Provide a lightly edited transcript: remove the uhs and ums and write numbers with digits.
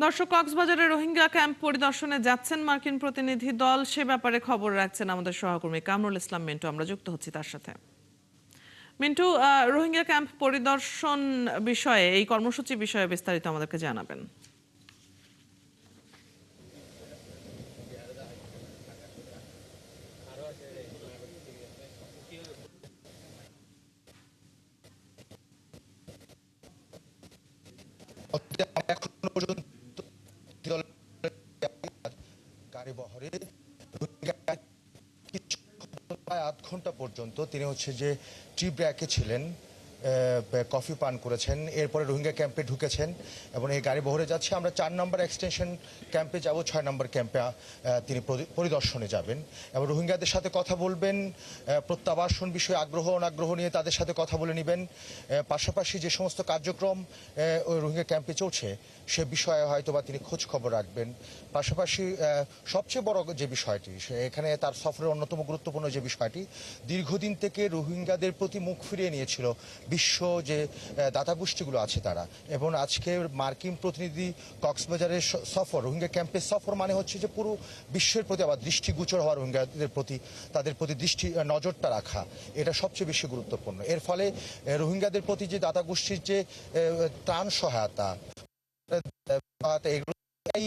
দর্শক, কক্সবাজারে রোহিঙ্গা ক্যাম্প পরিদর্শনে যাচ্ছেন মার্কিন প্রতিনিধি দল। সে ব্যাপারে খবর রাখছেন আমাদের সহকর্মী কামরুল ইসলাম মিন্টু। আমরা যুক্ত হচ্ছি তার সাথে। মিন্টু, রোহিঙ্গা ক্যাম্প পরিদর্শন বিষয়ে, এই কর্মসূচি বিষয়ে বিস্তারিত আমাদেরকে জানাবেন। এখনো পর্যন্ত গাড়ি বহরে প্রায় আধ ঘন্টা পর্যন্ত তিনি যে টি ব্রেকে ছিলেন, কফি পান করেছেন, এরপরে রোহিঙ্গা ক্যাম্পে ঢুকেছেন এবং এই গাড়ি বহরে যাচ্ছে। আমরা 4 নম্বর এক্সটেনশন ক্যাম্পে যাব, 6 নম্বর ক্যাম্পে তিনি পরিদর্শনে যাবেন এবং রোহিঙ্গাদের সাথে কথা বলবেন, প্রত্যাবাসন বিষয়ে আগ্রহ অনাগ্রহ নিয়ে তাদের সাথে কথা বলে নেবেন। পাশাপাশি যে সমস্ত কার্যক্রম ওই রোহিঙ্গা ক্যাম্পে চলছে সে বিষয়ে হয়তোবা তিনি খোঁজ খবর রাখবেন। পাশাপাশি সবচেয়ে বড় যে বিষয়টি, এখানে তার সফরের অন্যতম গুরুত্বপূর্ণ যে বিষয়টি, দীর্ঘদিন থেকে রোহিঙ্গাদের প্রতি মুখ ফিরিয়ে নিয়েছিল বিশ্ব যে দাতা গোষ্ঠীগুলো আছে তারা। এবং আজকে মার্কিন প্রতিনিধি কক্সবাজারের সফর, রোহিঙ্গা ক্যাম্পের সফর মানে হচ্ছে যে পুরো বিশ্বের প্রতি আবার দৃষ্টিগোচর হওয়া, রোহিঙ্গাদের প্রতি তাদের প্রতি নজরটা রাখা, এটা সবচেয়ে বেশি গুরুত্বপূর্ণ। এর ফলে রোহিঙ্গাদের প্রতি যে দাতা গোষ্ঠীর যে ত্রাণ সহায়তা এগুলোই